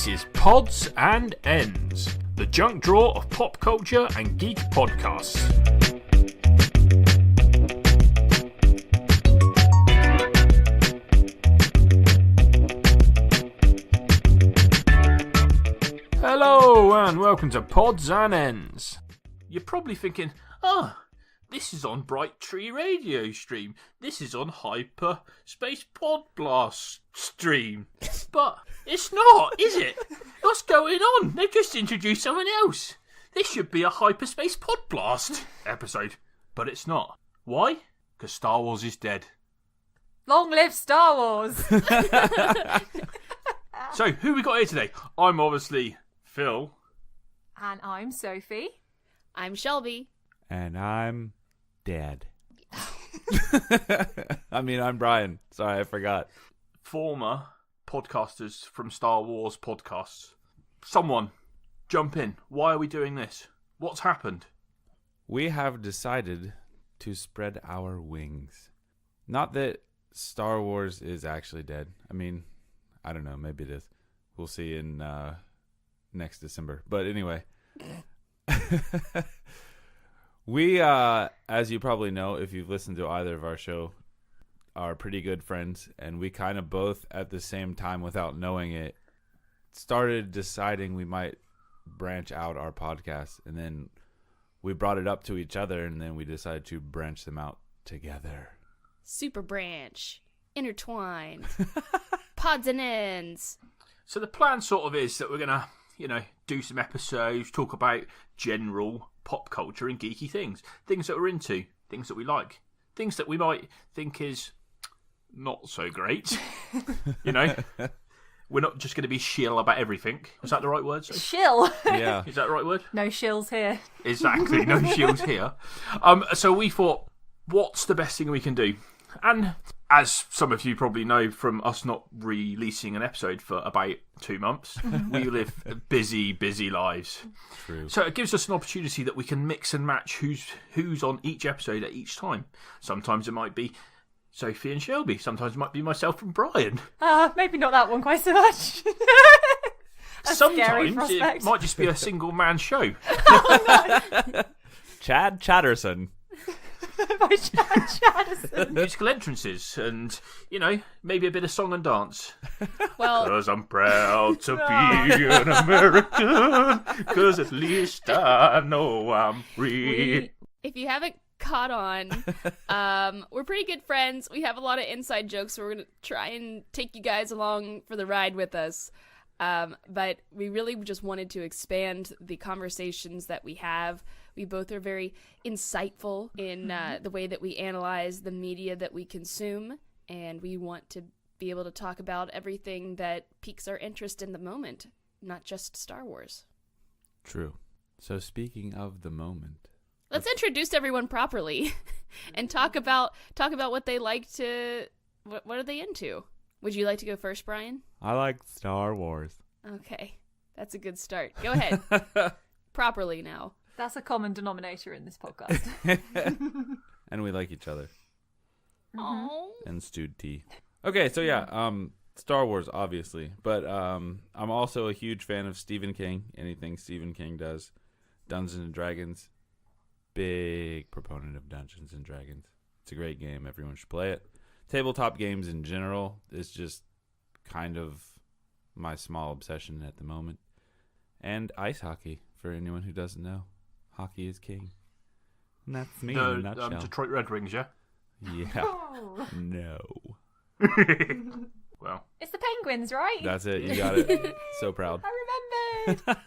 This is Pods and Ends, the junk drawer of pop culture and geek podcasts. Hello and welcome to Pods and Ends. You're probably thinking, this is on Bright Tree Radio Stream. This is on Hyperspace Pod Blast Stream. But it's not, is it? What's going on? They've just introduced someone else. This should be a Hyperspace Pod Blast episode. But it's not. Why? Because Star Wars is dead. Long live Star Wars! So, who we got here today? I'm obviously Phil. And I'm Sophie. I'm Shelby. And I'm Dad. I'm Brian. Sorry, I forgot. Former podcasters from Star Wars podcasts. Someone, jump in. Why are we doing this? What's happened? We have decided to spread our wings. Not that Star Wars is actually dead. I don't know. Maybe it is. We'll see in next December. But anyway. We, as you probably know, if you've listened to either of our show, are pretty good friends. And we kind of both, at the same time, without knowing it, started deciding we might branch out our podcast. And then we brought it up to each other, and then we decided to branch them out together. Super branch. Intertwine. Pods and ends. So the plan sort of is that we're going to, do some episodes, talk about general pop culture and geeky things that we're into, things that we like, things that we might think is not so great. We're not just going to be shill about everything. Is that the right word? Shill. Yeah. Is that the right word? No shills here. Exactly, no shields here. So we thought, what's the best thing we can do? And as some of you probably know from us not releasing an episode for about 2 months, we live busy lives. True. So it gives us an opportunity that we can mix and match who's on each episode at each time. Sometimes it might be Sophie and Shelby. Sometimes it might be myself and Brian. Maybe not that one quite so much. Sometimes it might just be a single man show. Chad Chatterson. By Chad Chatterson. Musical entrances and, maybe a bit of song and dance. Well, Because I'm proud to be an American, because at least I know I'm free. if you haven't caught on, we're pretty good friends. We have a lot of inside jokes, so we're going to try and take you guys along for the ride with us. But we really just wanted to expand the conversations that we have. We both are very insightful in the way that we analyze the media that we consume, and we want to be able to talk about everything that piques our interest in the moment, not just Star Wars. True. So speaking of the moment, Let's introduce everyone properly and talk about what they like to. What are they into? Would you like to go first, Brian? I like Star Wars. Okay, that's a good start. Go ahead. Properly now. That's a common denominator in this podcast. And we like each other. Oh. And stewed tea. Okay, so yeah, Star Wars, obviously. But I'm also a huge fan of Stephen King. Anything Stephen King does. Dungeons and Dragons. Big proponent of Dungeons and Dragons. It's a great game. Everyone should play it. Tabletop games in general is just kind of my small obsession at the moment. And ice hockey, for anyone who doesn't know. Hockey is king. And that's me in a nutshell. Detroit Red Wings, yeah? Yeah. Oh. No. Well. It's the Penguins, right? That's it. You got it. So proud. I remembered.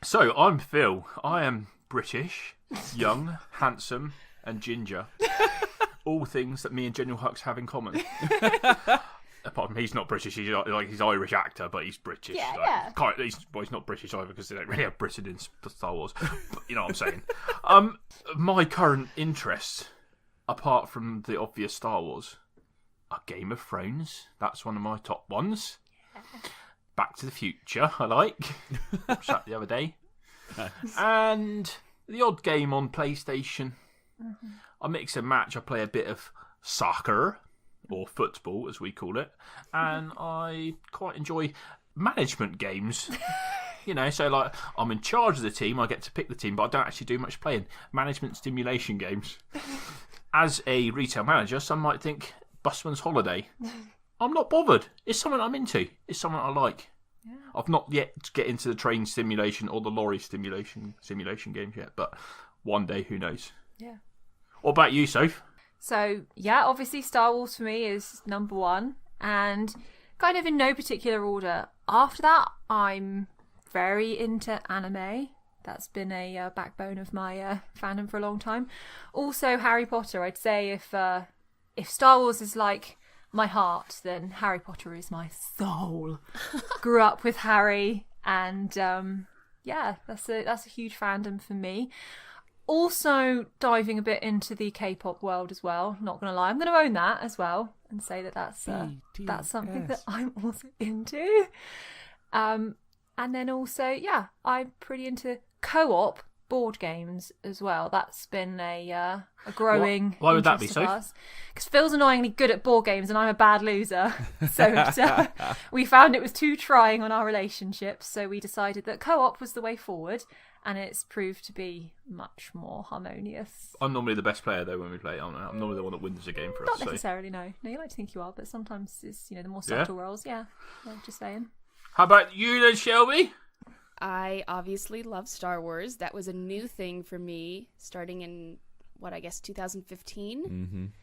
So, I'm Phil. I am British, young, handsome, and ginger. All things that me and General Hux have in common. Apart from he's not British, he's Irish actor, but he's British. Yeah. He's not British either because they don't really have Britain in Star Wars. But you know what I'm saying. My current interests, apart from the obvious Star Wars, are Game of Thrones. That's one of my top ones. Yeah. Back to the Future, I like. Watched that the other day. Nice. And the odd game on PlayStation. Mm-hmm. I mix and match. I play a bit of soccer, or football as we call it, and I quite enjoy management games. You know, so like I'm in charge of the team, I get to pick the team, but I don't actually do much playing. Management stimulation games. As a retail manager, some might think Busman's Holiday. I'm not bothered. It's something I'm into. It's something I like. Yeah. I've not yet get into the train simulation or the lorry simulation games yet, but one day, who knows? Yeah. What about you, Soph? So, yeah, obviously Star Wars for me is number one. And kind of in no particular order. After that, I'm very into anime. That's been a backbone of my fandom for a long time. Also, Harry Potter. I'd say if Star Wars is like my heart, then Harry Potter is my soul. Grew up with Harry, and that's a huge fandom for me. Also diving a bit into the K-pop world as well. Not gonna lie, I'm gonna own that as well and say that's something that I'm also into. And then also, I'm pretty into co-op board games as well. That's been a growing. Why would that be so? Because Phil's annoyingly good at board games and I'm a bad loser. So we found it was too trying on our relationship. So we decided that co-op was the way forward, and it's proved to be much more harmonious. I'm normally the best player though when we play. I'm normally the one that wins the game for us. Not necessarily, no. No, you like to think you are, but sometimes it's the more subtle roles. Yeah, just saying. How about you then, Shelby? I obviously love Star Wars. That was a new thing for me, starting in 2015.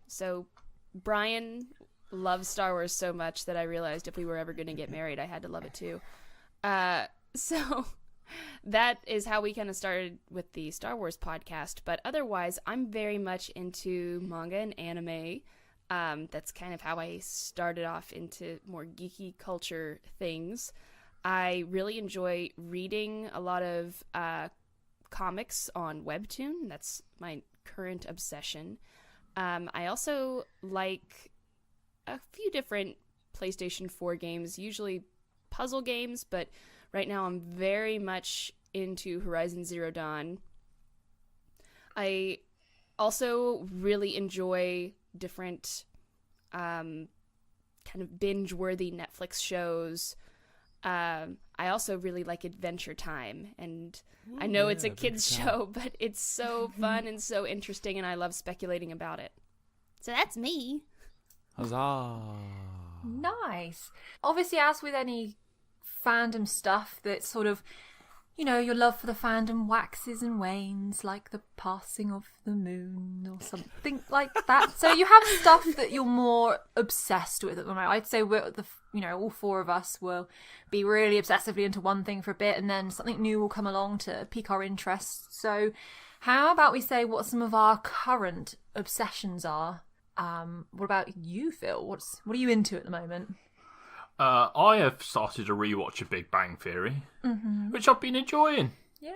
So Brian loves Star Wars so much that I realized if we were ever going to get married, I had to love it too. So that is how we kind of started with the Star Wars podcast. But otherwise, I'm very much into manga and anime. That's kind of how I started off into more geeky culture things. I really enjoy reading a lot of comics on Webtoon. That's my current obsession. I also like a few different PlayStation 4 games, usually puzzle games, but right now I'm very much into Horizon Zero Dawn. I also really enjoy different kind of binge-worthy Netflix shows. I also really like Adventure Time, and I know it's a kids show, but it's so fun and so interesting, and I love speculating about it. So that's me. Huzzah! Nice. Obviously, as with any fandom stuff, that sort of, your love for the fandom waxes and wanes, like the passing of the moon or something like that. So you have stuff that you're more obsessed with at the moment. I'd say all four of us will be really obsessively into one thing for a bit, and then something new will come along to pique our interest. So how about we say what some of our current obsessions are? What about you, Phil? What are you into at the moment? I have started to rewatch a Big Bang Theory, which I've been enjoying. Yeah.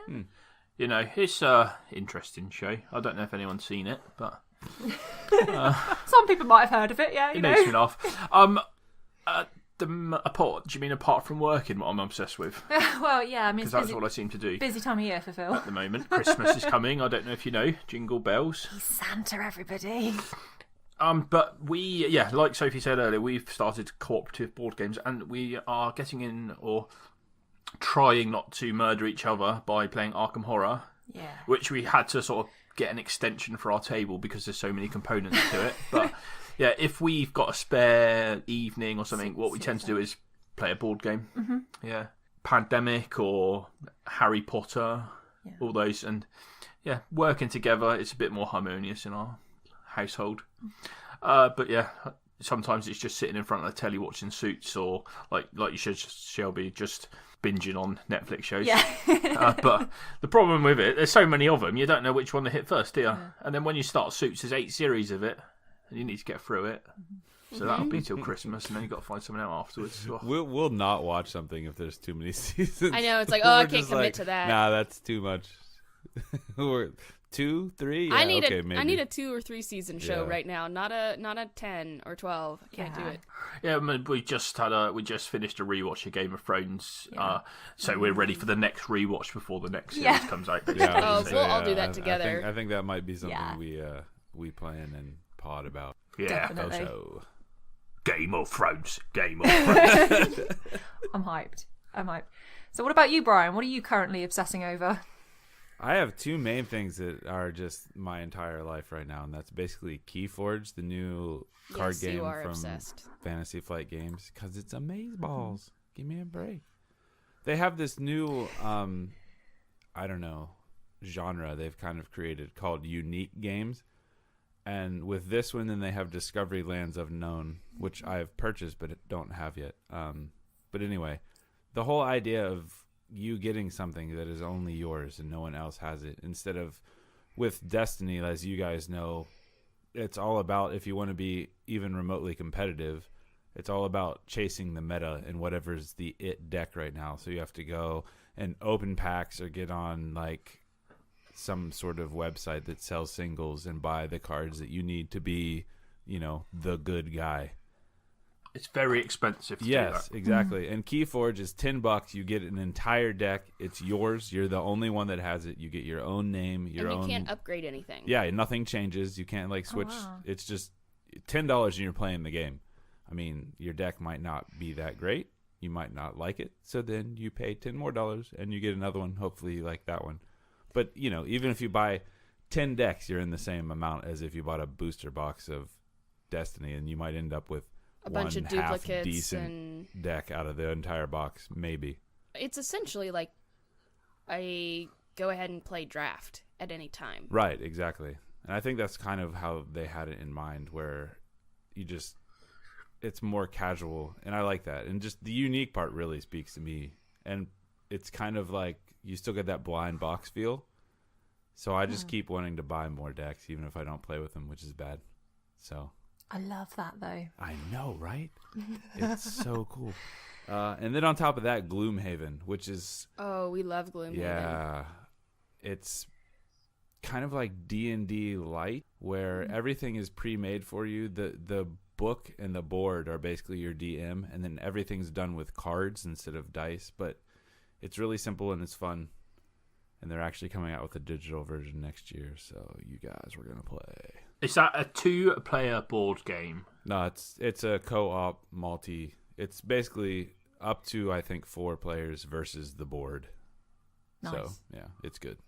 It's an interesting show. I don't know if anyone's seen it, but some people might have heard of it. Yeah, it makes me laugh. Do you mean apart from working, what I'm obsessed with? Well, yeah, I mean, because that's what I seem to do. Busy time of year for Phil at the moment. Christmas is coming. I don't know if you know. Jingle bells. He's Santa, everybody. But we, like Sophie said earlier, we've started cooperative board games, and we are getting in or trying not to murder each other by playing Arkham Horror. Yeah. Which we had to sort of get an extension for our table because there's so many components to it. But yeah, if we've got a spare evening or something, what we tend to do is play a board game. Mm-hmm. Yeah. Pandemic or Harry Potter, all those, and working together, it's a bit more harmonious in our household. But sometimes it's just sitting in front of the telly watching Suits, or like you said, Shelby, just binging on Netflix shows. But the problem with it, there's so many of them, you don't know which one to hit first, do you? And then when you start Suits, there's 8 series of it, and you need to get through it. So that'll be till Christmas, and then you've got to find something out afterwards. We'll not watch something if there's too many seasons. I know, it's like, I can't commit to that. Nah, that's too much. We're 2, 3. Yeah, I need maybe. I need a 2 or 3 season show right now, not a 10 or 12. I can't do it. Yeah, I mean, we just finished a rewatch of Game of Thrones, so we're ready for the next rewatch before the next series comes out. We'll all do that together. I think that might be something we plan and pod about. Yeah, definitely. Game of Thrones. Game of Thrones. I'm hyped. So what about you, Brian? What are you currently obsessing over? I have two main things that are just my entire life right now, and that's basically Keyforge, the new card Yes, you game are from obsessed. Fantasy Flight Games, because it's amazeballs. Give me a break. They have this new, I don't know, genre they've kind of created called unique games. And with this one, then they have Discovery Lands Unknown, which I've purchased but don't have yet. But anyway, the whole idea of you getting something that is only yours and no one else has it, instead of with Destiny, as you guys know, it's all about, if you want to be even remotely competitive, it's all about chasing the meta and whatever's the it deck right now. So you have to go and open packs or get on like some sort of website that sells singles and buy the cards that you need to be, you know, the good guy. It's very expensive to do Yes, that. exactly. And Keyforge is $10. You get an entire deck. It's yours. You're the only one that has it. You get your own name, your And you own. can't upgrade anything. Yeah, nothing changes. You can't like switch. wow. It's just $10 and you're playing the game. I mean, your deck might not be that great. You might not like it. So then you pay $10 more and you get another one. Hopefully you like that one. But, you know, even if you buy 10 decks, you're in the same amount as if you bought a booster box of Destiny, and you might end up with A bunch of one half duplicates decent and deck out of the entire box, maybe. it's essentially like a go ahead and play draft at any time. Right, exactly. And I think that's kind of how they had it in mind, where you just, it's more casual, and I like that. And just the unique part really speaks to me. And it's kind of like you still get that blind box feel. So I just keep wanting to buy more decks, even if I don't play with them, which is bad. So I love that though. I know, right? It's so cool. And then on top of that, Gloomhaven, which is Oh, we love Gloomhaven. yeah, it's kind of like D&D light, where everything is pre-made for you. The book and the board are basically your DM, and then everything's done with cards instead of dice. But it's really simple and it's fun. And they're actually coming out with a digital version next year, so you guys, we're gonna play. Is that a 2-player board game? No, it's a co-op multi. It's basically up to, I think, 4 players versus the board. Nice. So yeah, it's good.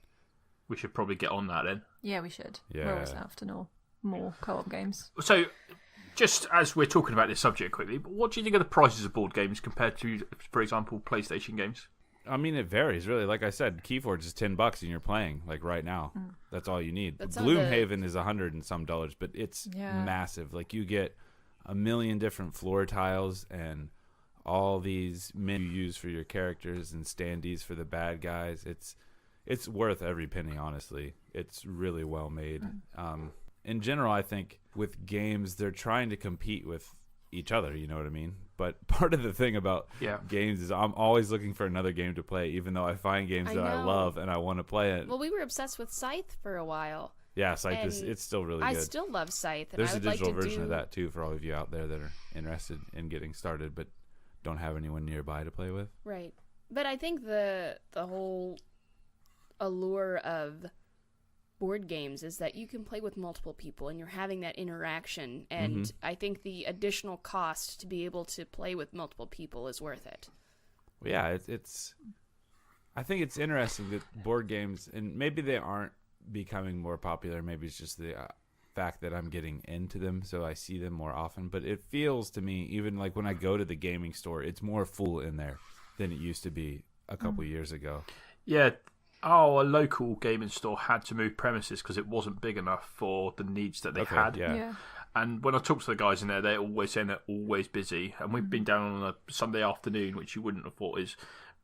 We should probably get on that then. Yeah, we should. Yeah. We're always after more co-op games. So, just as we're talking about this subject quickly, what do you think of the prices of board games compared to, for example, PlayStation games? I mean, it varies really. Like I said, Keyforge is $10 and you're playing like right now. That's all you need. That's on the- Gloomhaven is $100 and some, but it's Yeah. massive. Like you get a million different floor tiles and all these men you use for your characters and standees for the bad guys. It's worth every penny, honestly. It's really well made. In general, I think with games, they're trying to compete with each other, you know what I mean? But part of the thing about Yeah. games is I'm always looking for another game to play, even though I find games I that I know. love and I want to play it. Well, we were obsessed with Scythe for a while. Yeah, Scythe is, and it's still really I good. still love Scythe. And There's I a would like digital to version do... of that too for all of you out there that are interested in getting started but don't have anyone nearby to play with. Right. But I think the whole allure of board games is that you can play with multiple people and you're having that interaction, and I think the additional cost to be able to play with multiple people is worth it. Well, yeah, it's I think it's interesting that board games, and maybe they aren't becoming more popular, maybe it's just the fact that I'm getting into them so I see them more often, but it feels to me, even like when I go to the gaming store, it's more full in there than it used to be a couple years ago. Yeah. Oh, a local gaming store had to move premises because it wasn't big enough for the needs that they had. Yeah. And when I talk to the guys in there, they're always saying they're always busy. And we've been down on a Sunday afternoon, which you wouldn't have thought is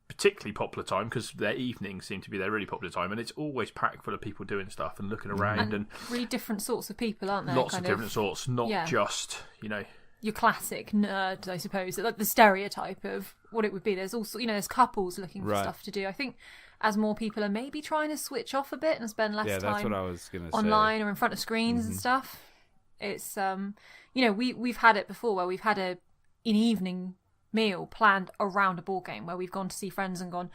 particularly popular time because their evenings seem to be their really popular time. And it's always packed full of people doing stuff and looking around and Really different sorts of people, aren't there? lots of Kind different sorts, not yeah. just, you know. Your classic nerd, I suppose, like the stereotype of what it would be. There's also, there's couples looking for Right. stuff to do. I think as more people are maybe trying to switch off a bit and spend less Yeah, that's time what I was going to say. online or in front of screens and stuff, it's we've had it before where we've had an evening meal planned around a board game where we've gone to see friends and gone,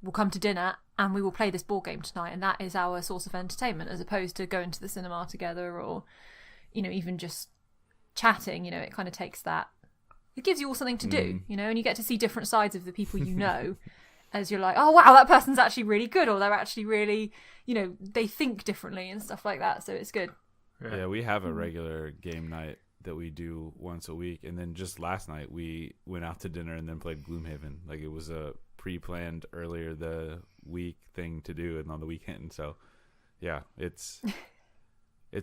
we'll come to dinner and we will play this board game tonight, and that is our source of entertainment, as opposed to going to the cinema together or even just chatting, it kind of takes that. It gives you all something to do, and you get to see different sides of the people you know. As you're like, oh wow, that person's actually really good, or they're actually really, they think differently and stuff like that. So it's good. Yeah, we have a regular game night that we do once a week, and then just last night we went out to dinner and then played Gloomhaven. Like, it was a pre-planned earlier the week thing to do, and on the weekend. So yeah, it's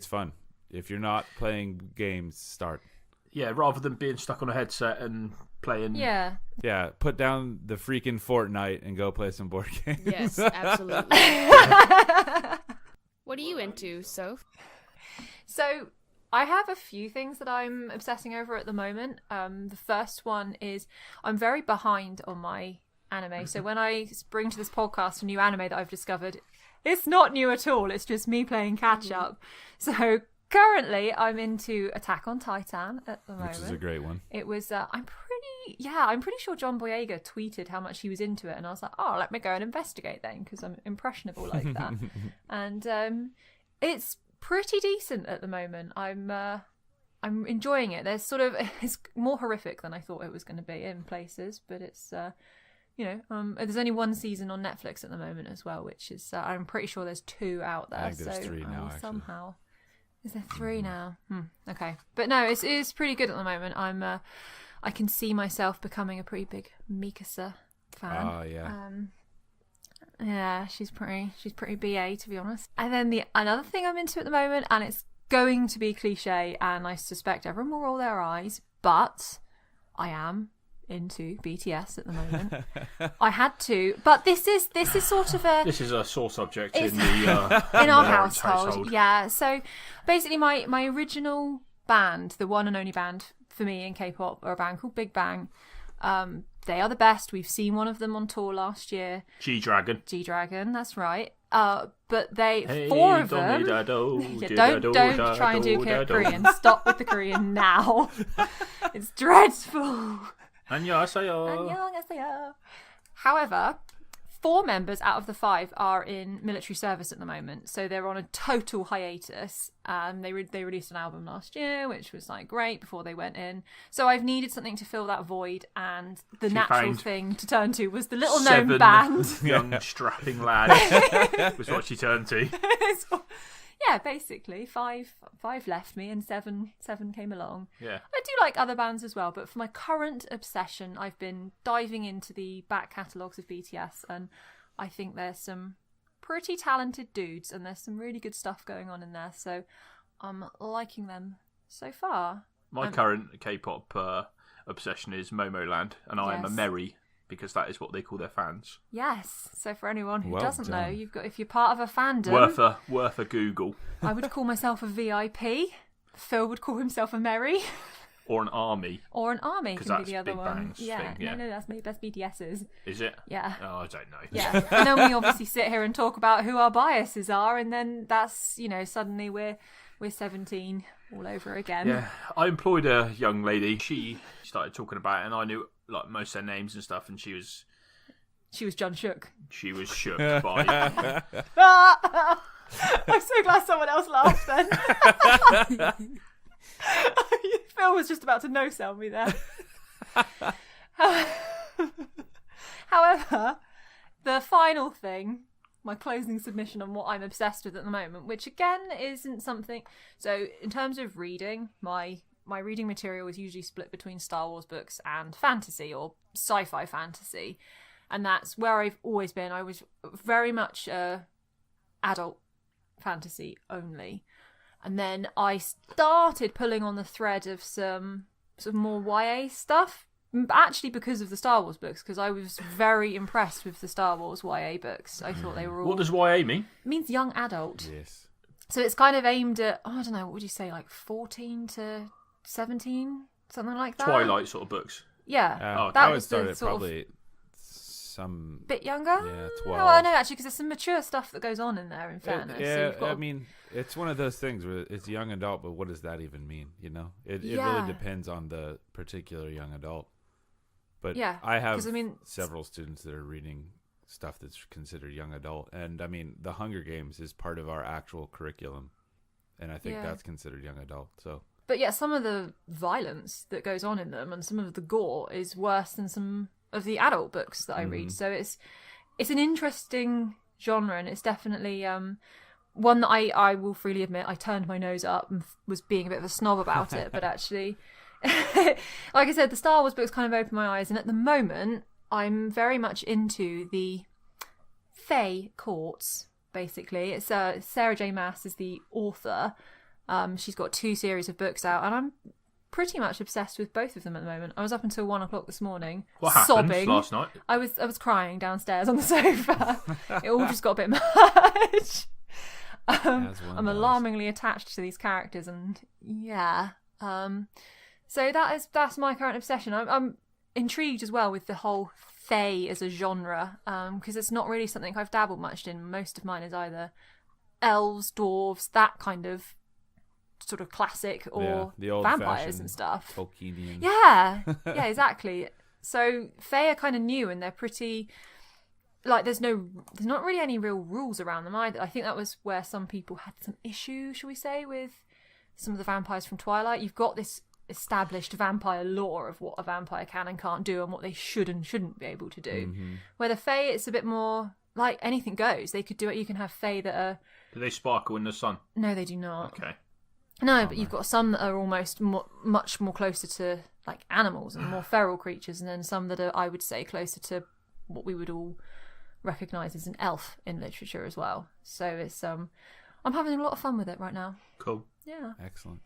fun. If you're not playing games, start. Yeah, rather than being stuck on a headset and playing. Yeah. Yeah, put down the freaking Fortnite and go play some board games. Yes, absolutely. What are you into, Soph? So I have a few things that I'm obsessing over at the moment. The first one is I'm very behind on my anime. So when I bring to this podcast a new anime that I've discovered, it's not new at all. It's just me playing catch up. So currently I'm into Attack on Titan at the moment. Which is a great one. It was, I'm pretty sure John Boyega tweeted how much he was into it. And I was like, oh, let me go and investigate then, because I'm impressionable like that. And it's pretty decent at the moment. I'm enjoying it. It's more horrific than I thought it was going to be in places, but it's there's only one season on Netflix at the moment as well, which is I'm pretty sure there's 2 out there. I think there's 3 now. Somehow, is there 3 now? Okay, but no, it is pretty good at the moment. I can see myself becoming a pretty big Mikasa fan. Oh yeah. Yeah, she's pretty BA, to be honest. And then another thing I'm into at the moment, and it's going to be cliche, and I suspect everyone will roll their eyes, but I am into BTS at the moment. I had to, but this is sort of a... This is a sore subject It's- in the in our parents' household. Yeah, so basically my original band, the one and only band for me in K-pop, are a band called Big Bang. They are the best. We've seen one of them on tour last year. G-Dragon. G-Dragon, that's right. But they, 4 of them... Yeah, don't try and do Korean. Stop with the Korean now. It's dreadful. 안녕하세요. 안녕하세요. However, 4 members out of the 5 are in military service at the moment, so they're on a total hiatus. They released an album last year, which was like great before they went in. So I've needed something to fill that void, and the natural thing to turn to was the little known band. Young strapping lad was what she turned to. Yeah, basically 5 left me, and 7 came along. Yeah. I do like other bands as well, but for my current obsession, I've been diving into the back catalogues of BTS, and I think there's some pretty talented dudes, and there's some really good stuff going on in there, so I'm liking them so far. My current K-pop obsession is Momoland, and I am a Yes. Mary, because that is what they call their fans. Yes, so for anyone who Well doesn't know, done. if you're part of a fandom, Worth a Google. I would call myself a VIP. Phil would call himself a Mary. Or an army. Or an army 'Cause can be that's the other Big one. Bang's thing, yeah. No, that's me. That's BTS's. Is it? Yeah. Oh, I don't know. Yeah. And then we obviously sit here and talk about who our biases are, and then that's, suddenly we're 17 all over again. Yeah, I employed a young lady. She started talking about it, and I knew like most of their names and stuff, and she was John Shook. shook by. I'm so glad someone else laughed then. Phil was just about to no-sell me there. However, the final thing, my closing submission on what I'm obsessed with at the moment, which again isn't something... So in terms of reading, my reading material is usually split between Star Wars books and fantasy or sci-fi fantasy. And that's where I've always been. I was very much adult fantasy only. And then I started pulling on the thread of some sort of more YA stuff, actually because of the Star Wars books, because I was very impressed with the Star Wars YA books. I thought they were all... What does YA mean? It means young adult. Yes. So it's kind of aimed at, I don't know, what would you say, like 14 to 17? Something like that? Twilight sort of books. Yeah. Oh, that I would was start the at sort of probably some... bit younger? Yeah, Well, I 12. know, actually, because there's some mature stuff that goes on in there, in fairness. So Yeah, you've got I mean, it's one of those things where it's young adult, but what does that even mean? It Yeah. really depends on the particular young adult. But Yeah, I have 'cause, I mean, several students that are reading stuff that's considered young adult, and I mean, the Hunger Games is part of our actual curriculum, and I think Yeah. that's considered young adult. So but yeah, some of the violence that goes on in them and some of the gore is worse than some of the adult books that I read. So it's an interesting genre, and it's definitely one that I will freely admit I turned my nose up and was being a bit of a snob about it, but actually, like I said, the Star Wars books kind of opened my eyes, and at the moment I'm very much into the Fae courts. Basically, it's Sarah J. Maas is the author. She's got 2 series of books out, and I'm pretty much obsessed with both of them at the moment. I was up until 1 o'clock this morning, What happened sobbing last night? I was crying downstairs on the sofa. It all just got a bit much. I'm alarmingly attached to these characters, and yeah. So that's my current obsession. I'm intrigued as well with the whole Fae as a genre, because it's not really something I've dabbled much in. Most of mine is either elves, dwarves, that kind of sort of classic, or the old vampires and stuff. Tolkienian. Yeah, exactly. So Fae are kind of new, and they're pretty like there's not really any real rules around them either. I think that was where some people had some issue, shall we say, with some of the vampires from Twilight. You've got this established vampire lore of what a vampire can and can't do, and what they should and shouldn't be able to do. Where the Fae, it's a bit more like anything goes. They could do it. You can have Fae that are... Do they sparkle in the sun? No, they do not. Okay. No, but you've got some that are almost much more closer to like animals and more feral creatures, and then some that are, I would say, closer to what we would all recognise as an elf in literature as well. So it's I'm having a lot of fun with it right now. Cool. Yeah, Excellent.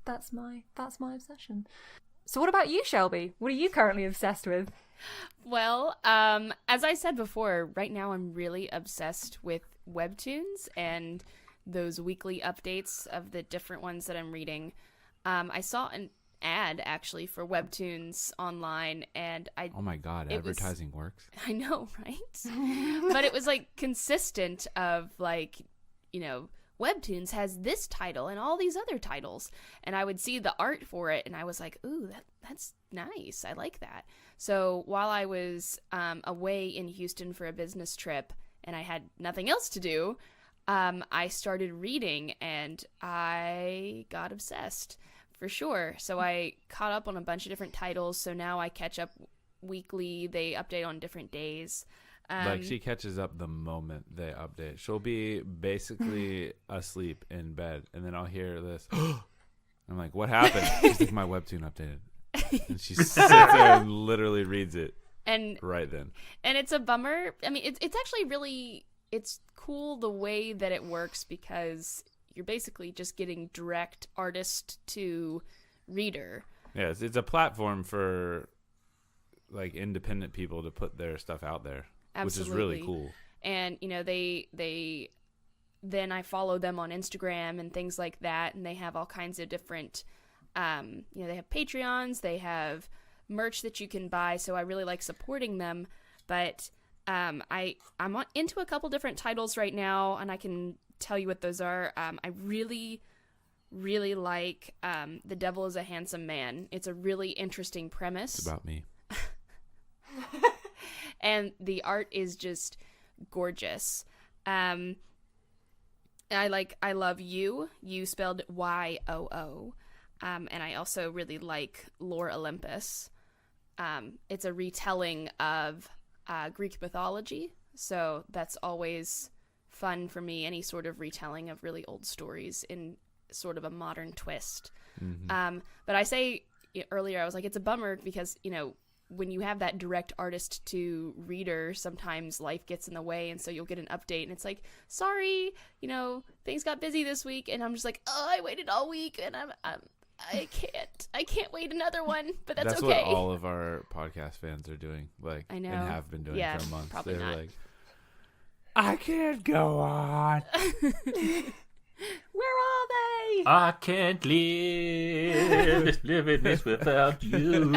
that's my obsession. So what about you, Shelby? What are you currently obsessed with? Well, as I said before, right now I'm really obsessed with webtoons and those weekly updates of the different ones that I'm reading. I saw an ad actually for webtoons online, and Oh my god, advertising works. I know, right? But it was like consistent of like, you know, webtoons has this title and all these other titles, and I would see the art for it, and I was like, ooh, that's nice, I like that. So while I was away in Houston for a business trip and I had nothing else to do, I started reading, and I got obsessed for sure. So I caught up on a bunch of different titles, so now I catch up weekly. They update on different days. Like, she catches up the moment they update. She'll be basically asleep in bed, and then I'll hear this. I'm like, what happened? She's like, my webtoon updated. And she sits there and literally reads it And right then. and it's a bummer. I mean, it's actually really, it's cool the way that it works, because you're basically just getting direct artist to reader. Yeah, it's a platform for like independent people to put their stuff out there. Absolutely. Which is really cool. And, you know, they then I follow them on Instagram and things like that, and they have all kinds of different, you know, they have Patreons, they have merch that you can buy, so I really like supporting them. But I'm into a couple different titles right now, and I can tell you what those are. I really, really like The Devil is a Handsome Man. It's a really interesting premise. It's about me. And the art is just gorgeous. I love You spelled YOO. And I also really like Lore Olympus. It's a retelling of Greek mythology, so that's always fun for me, any sort of retelling of really old stories in sort of a modern twist. Mm-hmm. But I say earlier, I was like, it's a bummer because, you know, when you have that direct artist to reader, sometimes life gets in the way, and so you'll get an update and it's like, sorry, you know, things got busy this week, and I'm just like, oh, I waited all week, and I can't wait another one, but that's okay. That's what all of our podcast fans are doing, like, I know. and have been doing for months. Probably They're not. like, I can't go on. Where are they? I can't live in this without you.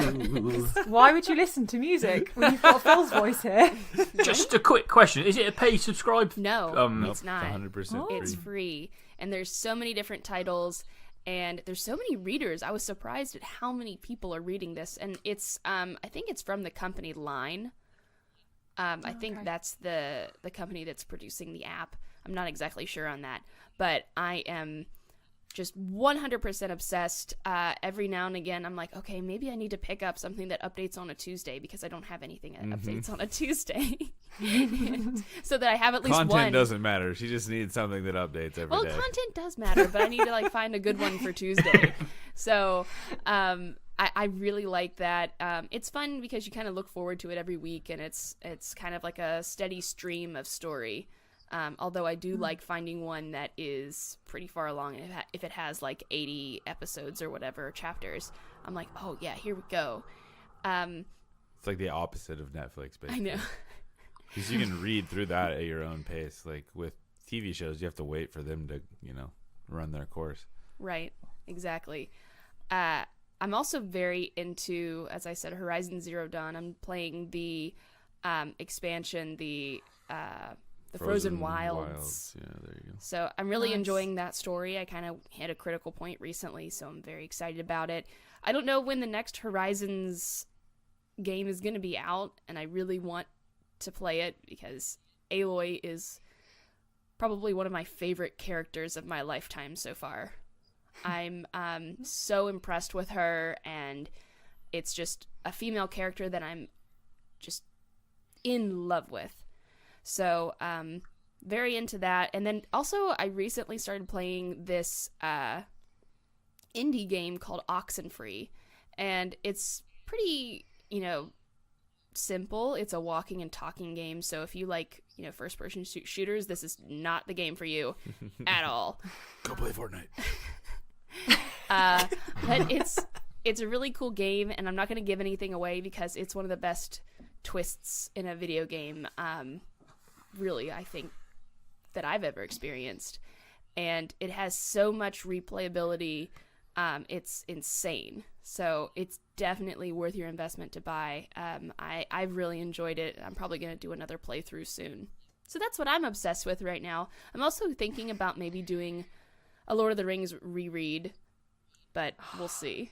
Why would you listen to music when you've got Phil's voice here? Just a quick question: is it a pay subscribe? No, Nope, it's not. 100% It's free. free, and there's so many different titles, and there's so many readers. I was surprised at how many people are reading this, and it's I think it's from the company Line. I think that's the company that's producing the app. I'm not exactly sure on that, but I am just 100% obsessed. Every now and again, I'm like, okay, maybe I need to pick up something that updates on a Tuesday because I don't have anything that updates on a Tuesday. So that I have at least Content one. doesn't matter. She just needs something that updates every day. Well, content does matter, but I need to like find a good one for Tuesday. So I really like that. It's fun because you kind of look forward to it every week, and it's kind of like a steady stream of story. Although I do like finding one that is pretty far along, and if it has like 80 episodes or whatever, chapters, I'm like, oh yeah, here we go. It's like the opposite of Netflix, basically. I know. Because you can read through that at your own pace. Like with TV shows, you have to wait for them to, run their course. Right, exactly. I'm also very into, as I said, Horizon Zero Dawn. I'm playing the expansion, the Frozen Wilds. Yeah, there you go. So I'm really Nice. enjoying that story. I kind of hit a critical point recently, so I'm very excited about it. I don't know when the next Horizons game is going to be out, and I really want to play it because Aloy is probably one of my favorite characters of my lifetime so far. I'm so impressed with her, and it's just a female character that I'm just in love with. So, very into that. And then also I recently started playing this indie game called Oxenfree, and it's pretty, simple. It's a walking and talking game, so if you like, first-person shooters, this is not the game for you at all. Go play Fortnite. But it's a really cool game, and I'm not going to give anything away because it's one of the best twists in a video game, really, I think, that I've ever experienced. And it has so much replayability, it's insane. So it's definitely worth your investment to buy. I've really enjoyed it. I'm probably going to do another playthrough soon. So that's what I'm obsessed with right now. I'm also thinking about maybe doing a Lord of the Rings reread, but we'll see.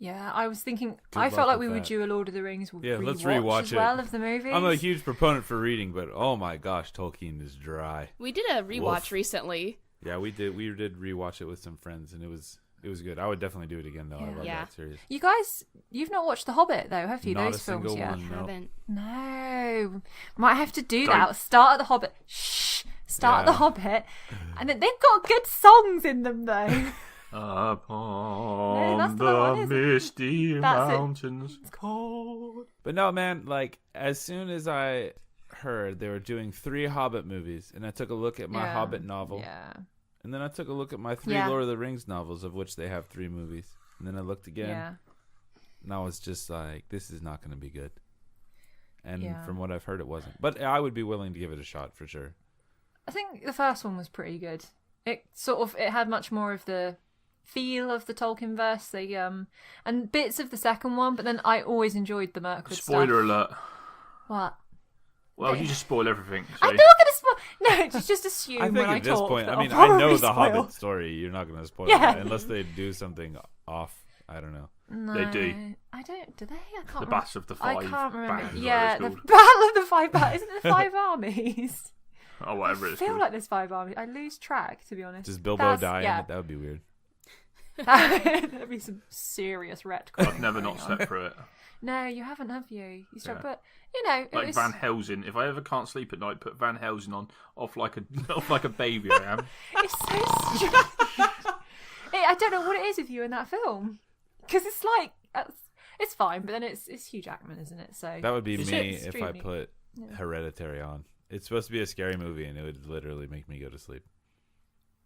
Yeah, I was thinking. Good I luck felt like with we would that. do a Lord of the Rings Yeah, let's rewatch rewatch as it. well of the movies. I'm a huge proponent for reading, but oh my gosh, Tolkien is dry. We did a rewatch Woof. recently. Yeah, we did rewatch it with some friends, and it was good. I would definitely do it again, though. I love Yeah. that series. You guys, you've not watched The Hobbit though, have you? Not Those a single films yet? one. No. Haven't. No, might have to do Don't. that. Start at The Hobbit. Shh. Start at Yeah. The Hobbit, and then they've got good songs in them though. Upon that's the one, the isn't it? misty That's it. mountains. It's cold. But no, man, like, as soon as I heard they were doing 3 Hobbit movies, and I took a look at my Hobbit novel, Yeah. and then I took a look at my 3 Yeah. Lord of the Rings novels, of which they have 3 movies, and then I looked again, Yeah. and I was just like, this is not going to be good. And Yeah. from what I've heard, it wasn't. But I would be willing to give it a shot, for sure. I think the first one was pretty good. It had much more of the feel of the Tolkien verse, and bits of the second one, but then I always enjoyed the Mirkwood Spoiler stuff. alert. What? Well, you just spoil everything. So. I'm not going to spoil. No, just assume I think when at I this talk. point, that I mean, I'll I know probably the spoil. Hobbit story. You're not going to spoil Yeah. that unless they do something off. I don't know. No, They do. I don't. Do they? I can't The remember. Battle of the Five. I can't remember. Battles, Yeah, whatever the it's Battle of the Five. Isn't it the 5 armies? called. Oh, whatever I it's feel called. like there's 5 armies. I lose track, to be honest. Does Bilbo That's- die in yeah. it? That would be weird. That'd be some serious retcon. I've never not going on. slept through it. No, you haven't, have you? You Yeah. But it Like was. Van Helsing. If I ever can't sleep at night, put Van Helsing on off like a baby. I am. It's so strange. I don't know what it is with you in that film, because it's like it's fine, but then it's Hugh Jackman, isn't it? So That would be it's me if I extremely- put Hereditary on. It's supposed to be a scary movie, and it would literally make me go to sleep.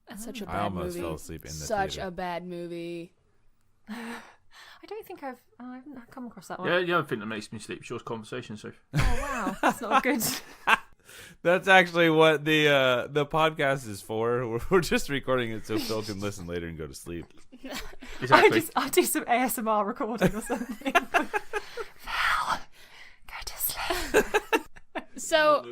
That's such a I bad almost movie. fell asleep in the Such theater. a bad movie. I don't think I haven't come across that one. Yeah, the other thing that makes me sleep is your conversation, Soph. Oh wow, that's not good. That's actually what the podcast is for. We're just recording it so Phil can listen later and go to sleep. Exactly. I'll do some ASMR recording or something. Val, go to sleep. So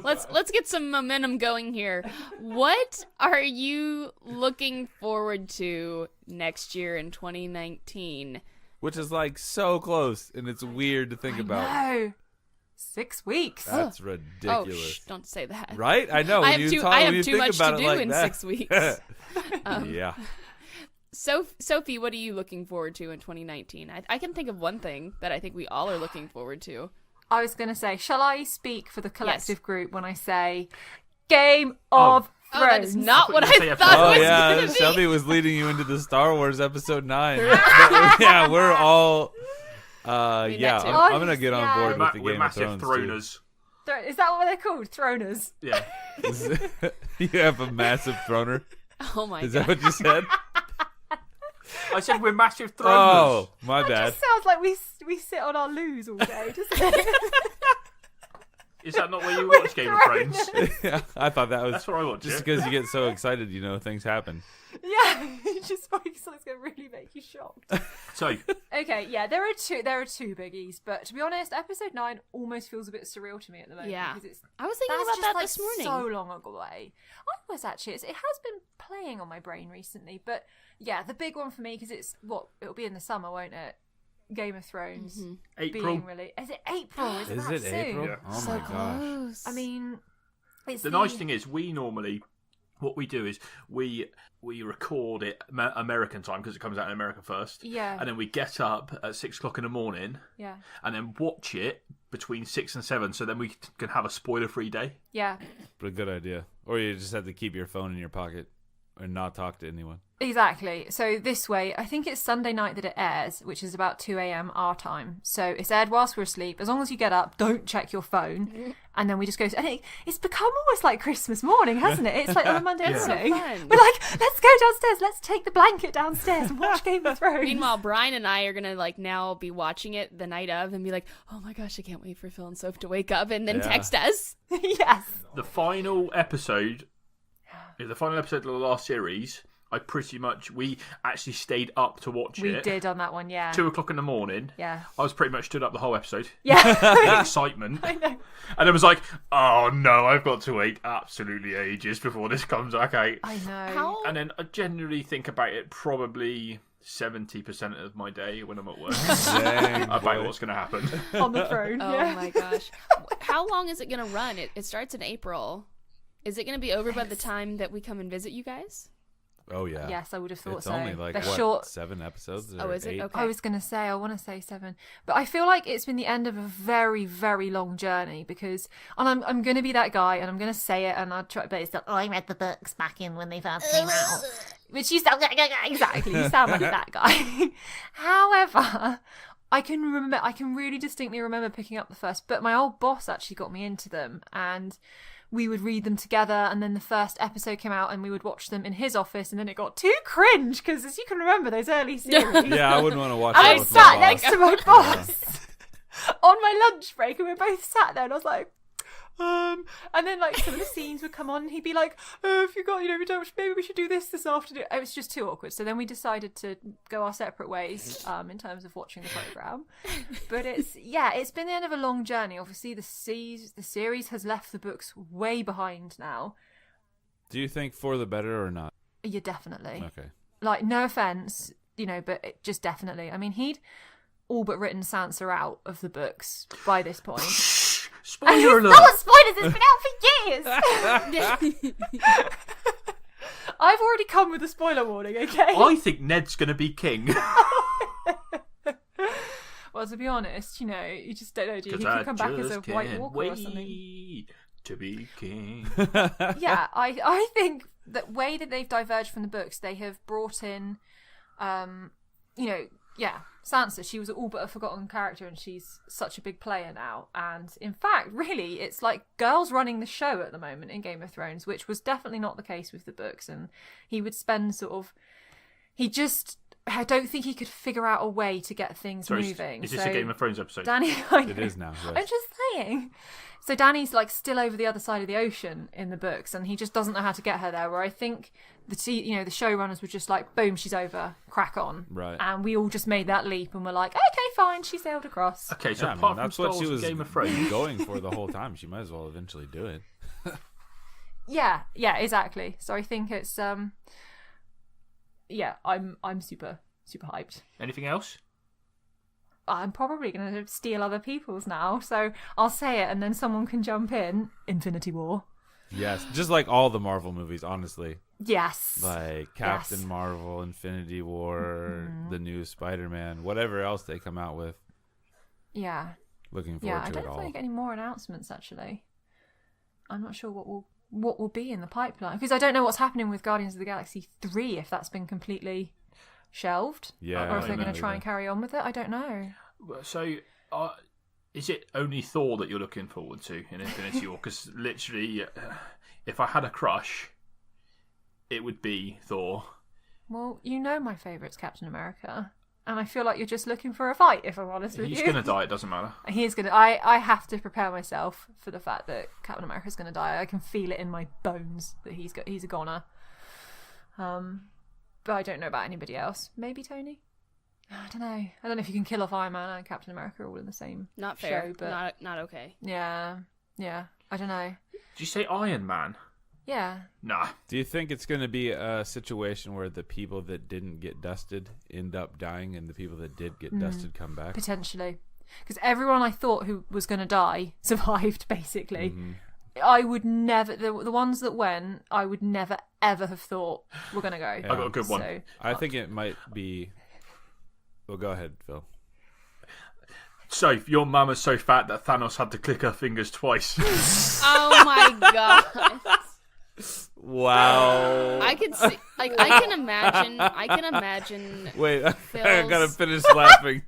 let's get some momentum going here. What are you looking forward to next year in 2019? Which is like so close, and it's weird to think about. No, 6 weeks. That's Oh, ridiculous. don't say that. Right? I know. I When have you too, talk, I when you have too think much about to it do like in that. 6 weeks. Yeah. So, Sophie, what are you looking forward to in 2019? I can think of one thing that I think we all are looking forward to. I was going to say, shall I speak for the collective Yes. group when I say Game of Oh, that is Thrones? not what I thought you I were gonna thought say Oh it was yeah, gonna be. Shelby was leading you into the Star Wars episode 9. But, yeah, we're all. mean, Yeah, that too. I'm gonna get on Yeah. board with the We're Game of massive Thrones. throners. Is that what they're called? Throners. Yeah. Too. You have a massive throner. Oh my Is god. that what you said? I said we're massive throners. Oh, my It bad. just sounds like we sit on our loos all day, doesn't it? Is that not where you watch Game of Thrones? Yeah, I thought that was That's where I watch just it. because you get so excited, things happen. Yeah, you just focus on it's going to really make you shocked. So, Okay, yeah, there are two biggies, but to be honest, episode 9 almost feels a bit surreal to me at the moment. Yeah. because it's I was thinking that's about just that like this morning. so long away. I was actually, it has been playing on my brain recently, but yeah, the big one for me because it'll be in the summer, won't it? Game of Thrones Mm-hmm. April. being really. Is it April? Is it, Is that it soon? April? Yeah. Oh So my gosh. close. I mean, it's The nice thing is, what we do is we record it American time because it comes out in America first. Yeah. And then we get up at 6 o'clock in the morning Yeah, and then watch it between 6 and 7, so then we can have a spoiler-free day. yeah. But a good idea. Or you just have to keep your phone in your pocket and not talk to anyone. Exactly. So this way, I think it's Sunday night that it airs, which is about 2 a.m. our time. So it's aired whilst we're asleep. As long as you get up, don't check your phone. And then we just go. And it's become almost like Christmas morning, hasn't it? It's like on a Monday Yeah. morning. fun. We're like, let's go downstairs. Let's take the blanket downstairs and watch Game of Thrones. Meanwhile, Brian and I are gonna now be watching it the night of and be like, "Oh my gosh, I can't wait for Phil and Soph to wake up and then Yeah. text us." Yes. The final episode of the last series, we actually stayed up to watch We it. did on that one, yeah. 2 o'clock in the morning. Yeah. I was pretty much stood up the whole episode. Yeah. Excitement. I know. And it was like, oh no, I've got to wait absolutely ages before this comes back out. I know. How? And then I generally think about it probably 70% of my day when I'm at work Dang, about boy. what's going to happen. On the throne. Oh yeah. my gosh. How long is it gonna run? It starts in April. Is it gonna be over by the time that we come and visit you guys? Oh yeah. Yes, I would have thought It's so. only like They're what, short. 7 episodes? Oh, or is it? 8? Okay. I was going to say, I want to say 7. But I feel like it's been the end of a very, very long journey because, and I'm going to be that guy and I'm going to say it and I'll try, but it's like, oh, I read the books back in when they first came out. Which you sound, exactly, you sound like that guy. However, I can really distinctly remember picking up the first book. My old boss actually got me into them and we would read them together, and then the first episode came out and we would watch them in his office, and then it got too cringe because, as you can remember, those early series. Yeah, I wouldn't want to watch I that was with my sat boss. next to my boss on my lunch break, and we both sat there, and I was like, and then like some of the scenes would come on, and he'd be like, oh, if you got, we don't, maybe we should do this afternoon. It was just too awkward. So then we decided to go our separate ways in terms of watching the program. But it's been the end of a long journey. Obviously, the series has left the books way behind now. Do you think for the better or not? Yeah, definitely. Okay. Like, no offense, but it just definitely. I mean, he'd all but written Sansa out of the books by this point. Spoiler alert! Not spoilers, it's been out for years! I've already come with a spoiler warning, okay? I think Ned's going to be king. Well, to be honest, you just don't know, do you? He 'Cause could come back as a just White can't Walker or something. wait to be king. Yeah, I think that way that they've diverged from the books, they have brought in, Sansa. She was all but a forgotten character, and she's such a big player now. And in fact, really, it's like girls running the show at the moment in Game of Thrones, which was definitely not the case with the books. And he would spend I don't think he could figure out a way to get things Sorry, moving. is this a Game of Thrones episode? Danny, It is now. I'm Yes. just saying. So Danny's like still over the other side of the ocean in the books, and he just doesn't know how to get her there. Where I think the showrunners were just like, boom, she's over, crack on, Right. And we all just made that leap, and we're like, okay, fine, she sailed across. Okay, so Yeah, apart from that's Star what she Wars was and Game of Thrones, going for the whole time. She might as well eventually do it. Yeah, exactly. So I think it's I'm super hyped. anything else? I'm probably going to steal other people's now. So I'll say it, and then someone can jump in. Infinity War. Yes, just like all the Marvel movies, honestly. Yes. Like Captain Marvel, Infinity War, the new Spider-Man, whatever else they come out with. Yeah. Looking forward I to don't it know if all. we get any more announcements, actually. I'm not sure what will be in the pipeline, because I don't know what's happening with Guardians of the Galaxy 3, if that's been completely shelved. Yeah, Or if I they're don't going to know try and carry on with it. I don't know. So, is it only Thor that you're looking forward to in Infinity War? Because literally, if I had a crush, it would be Thor. Well, you know my favourite's Captain America. And I feel like you're just looking for a fight, if I'm honest with He's you. going to die, it doesn't matter. He is going to... I have to prepare myself for the fact that Captain America's going to die. I can feel it in my bones that he's a goner. But I don't know about anybody else. Maybe Tony? I don't know. I don't know if you can kill off Iron Man and Captain America all in the same Not fair. show, but Not okay. yeah. I don't know. Did you say Iron Man? Yeah. Nah. Do you think it's going to be a situation where the people that didn't get dusted end up dying and the people that did get dusted come back? Potentially. Because everyone I thought who was going to die survived, basically. Mm-hmm. I would never... The ones that went, I would never, ever have thought were going to go. I got a good one. So, I think it might be... Well, go ahead, Phil. So, your mum is so fat that Thanos had to click her fingers twice. Oh my god. Wow. I can see, like, I can imagine. Wait, I Phil's- gotta finish laughing.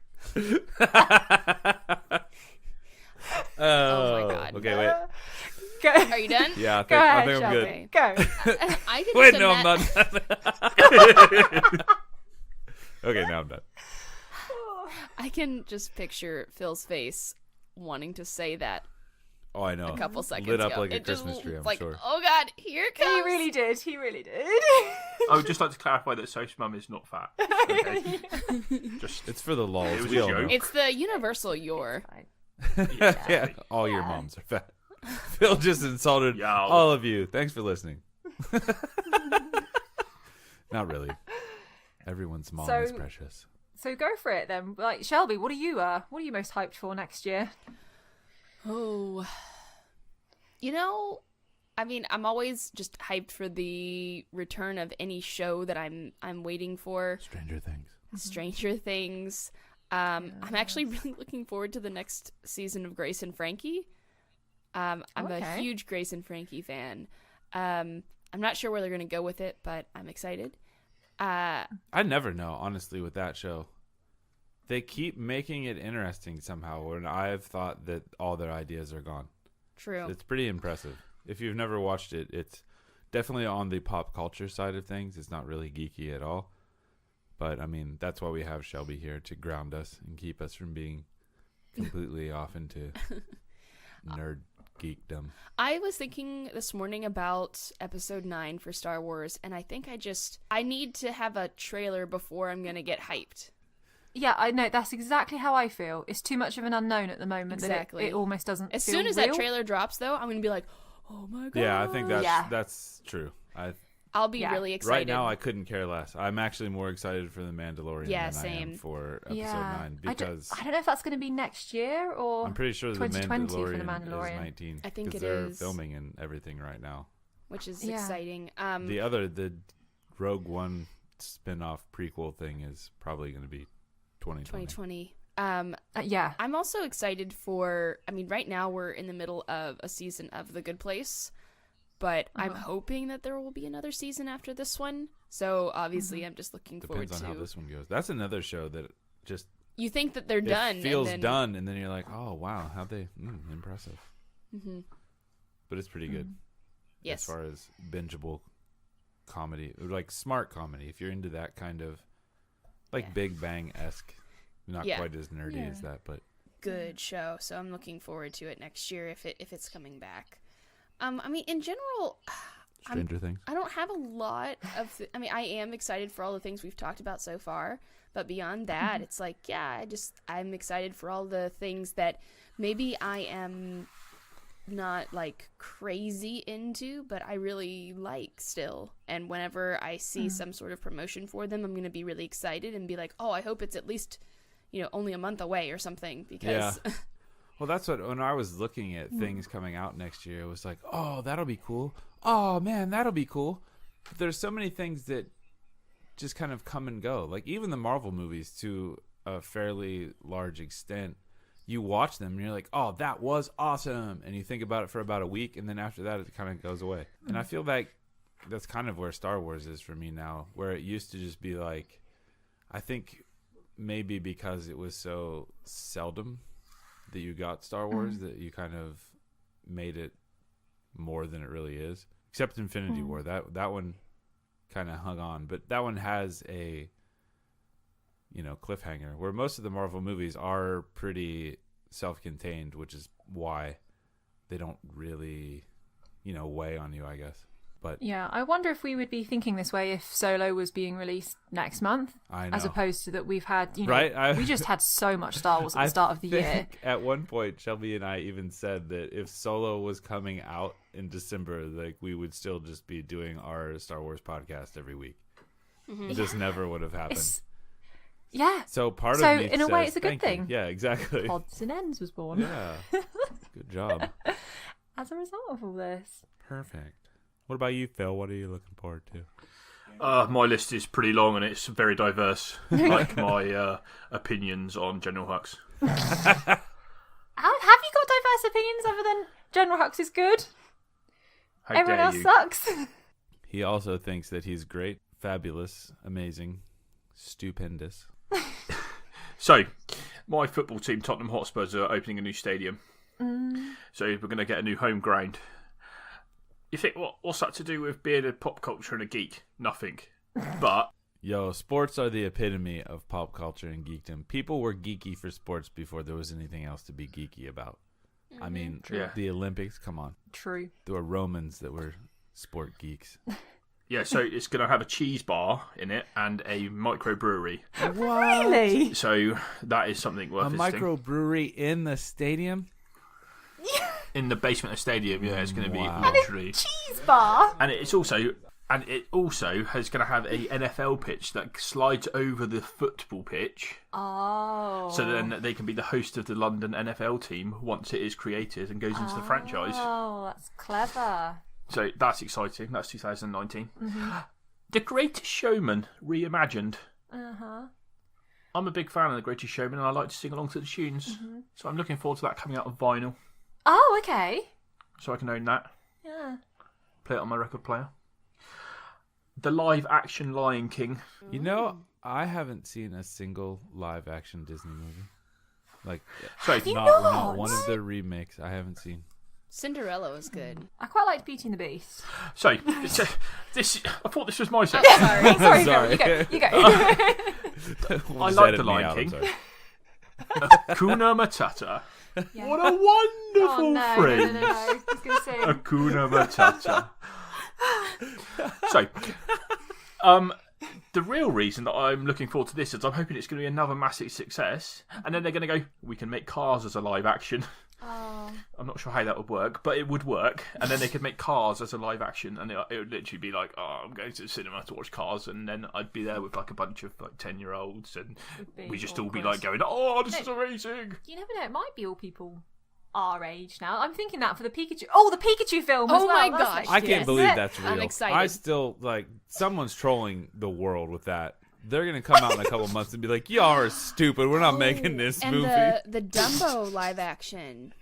Oh my god. Okay, wait. go. Are you done? Yeah, I Go think, ahead, I think I'm good. Okay. Go. I can Wait, just no, I'm ima- not. Okay, now I'm done. I can just picture Phil's face wanting to say that Oh, I know. a couple seconds Lit up ago. like a It just Christmas tree, I'm like, sure. oh god, here it comes. He really did. He really did. I would just like to clarify that Soph's mum is not fat. Okay. Just It's for the lulz. It was We a all know. joke. It's the universal your. Yeah, all your moms are fat. Phil just insulted Yo. all of you. Thanks for listening. Not really. Everyone's mom So- is precious. So go for it then. Like Shelby, what are you most hyped for next year? Oh. You know, I mean, I'm always just hyped for the return of any show that I'm waiting for. Stranger Things. Stranger Things. I'm actually really looking forward to the next season of Grace and Frankie. I'm a Okay. huge Grace and Frankie fan. I'm not sure where they're going to go with it, but I'm excited. I never know, honestly, with that show. They keep making it interesting somehow, when I've thought that all their ideas are gone. True. It's pretty impressive. If you've never watched it, it's definitely on the pop culture side of things. It's not really geeky at all. But, I mean, that's why we have Shelby here, to ground us and keep us from being completely off into nerd geekdom. I was thinking this morning about episode 9 for Star Wars, and I think I need to have a trailer before I'm going to get hyped. Yeah, I know. That's exactly how I feel. It's too much of an unknown at the moment Exactly. that it almost doesn't As feel soon as real. that trailer drops, though, I'm going to be like, oh my god. Yeah, I think Yeah. that's true. I'll be Yeah. really excited. Right now, I couldn't care less. I'm actually more excited for The Mandalorian Yeah, than I am same. for episode Yeah. 9 I don't, because I don't know if that's going to be next year or I'm pretty sure The 2020 Mandalorian, for The is Mandalorian. 19. I think 'cause it they're is. filming and everything right now. which is Yeah. exciting. The Rogue One spin-off prequel thing is probably going to be 2020. 2020. yeah. I'm also excited for. I mean, right now we're in the middle of a season of The Good Place, but I'm hoping that there will be another season after this one. So obviously, I'm just looking Depends forward on how to. this one goes. That's another show that just You think that they're done? it feels and then, done, and then you're like, oh wow, how they impressive. hmm But it's pretty good Yes. as far as bingeable comedy, like smart comedy. If you're into that kind of like Yeah. Big Bang-esque, not Yeah. quite as nerdy as that, but Good show. So I'm looking forward to it next year if it's coming back. I mean, in general, Stranger Things. I don't have a lot of. I mean, I am excited for all the things we've talked about so far, but beyond that, it's like, yeah, I'm excited for all the things that maybe I am not like crazy into, but I really like still. And whenever I see some sort of promotion for them, I'm gonna be really excited and be like, oh, I hope it's at least, only a month away or something because Well, that's what, when I was looking at things coming out next year, it was like, oh, that'll be cool. Oh, man, that'll be cool. But there's so many things that just kind of come and go. Like, even the Marvel movies, to a fairly large extent, you watch them and you're like, oh, that was awesome. And you think about it for about a week, and then after that, it kind of goes away. And I feel like that's kind of where Star Wars is for me now, where it used to just be like, I think maybe because it was so seldom that you got Star Wars, that you kind of made it more than it really is. Except Infinity War, that one kind of hung on, but that one has a cliffhanger, where most of the Marvel movies are pretty self-contained, which is why they don't really weigh on you, I guess. But Yeah, I wonder if we would be thinking this way if Solo was being released next month, I know. as opposed to that we've had, Right? we just had so much Star Wars at the start of the year. At one point, Shelby and I even said that if Solo was coming out in December, like, we would still just be doing our Star Wars podcast every week. It just never would have happened. Yeah. So part So of me in a way, says it's a good thank you. thing. Yeah, exactly. Odds and Ends was born Yeah. Good job. as a result of all this. Perfect. What about you, Phil? What are you looking forward to? My list is pretty long and it's very diverse, like my opinions on General Hux. Have you got diverse opinions other than General Hux is good? How Everyone dare else you? sucks. He also thinks that he's great, fabulous, amazing, stupendous. So, my football team, Tottenham Hotspurs, are opening a new stadium. So we're going to get a new home ground. You think, what's that to do with being a pop culture and a geek? Nothing. But Yo, sports are the epitome of pop culture and geekdom. People were geeky for sports before there was anything else to be geeky about. I mean, Yeah. the Olympics, come on. True. There were Romans that were sport geeks. yeah, so it's going to have a cheese bar in it and a microbrewery. Really? So that is something worth A visiting. microbrewery in the stadium? In the basement of the stadium, yeah, it's going to be Wow. literally. Cheese bar? And it also is going to have a NFL pitch that slides over the football pitch, Oh. so then they can be the host of the London NFL team once it is created and goes into the franchise. Oh, that's clever. So that's exciting. That's 2019. The Greatest Showman reimagined. Uh-huh. I'm a big fan of The Greatest Showman, and I like to sing along to the tunes. So I'm looking forward to that coming out of vinyl, Oh, okay. so I can own that, Yeah. play it on my record player. The live-action Lion King. You know, I haven't seen a single live-action Disney movie. Like, So not one of the remakes I haven't seen. Cinderella was good. I quite liked Beauty and the Beast. this. I thought this was my section. Sorry, sorry, Sorry. you go. I like The Lion King. Hakuna Matata. Yeah. What a wonderful Oh, no, friend. no. I was going to say. Hakuna Matata. So, the real reason that I'm looking forward to this is I'm hoping it's going to be another massive success, and then they're going to go, we can make Cars as a live action. Oh. I'm not sure how that would work, but it would work, and then they could make Cars as a live action, and it would literally be like, oh, I'm going to the cinema to watch Cars, and then I'd be there with like a bunch of like 10-year-olds, and be we just all be awkward. like going, oh, this is amazing. You never know, it might be all people our age now. I'm thinking that for the Pikachu. Oh, the Pikachu film as Oh well. my That's gosh. next I year, can't isn't believe it? that's real. I'm excited. I still, like, someone's trolling the world with that. They're going to come out in a couple months and be like, y'all are stupid. We're not making this and movie. the Dumbo live action.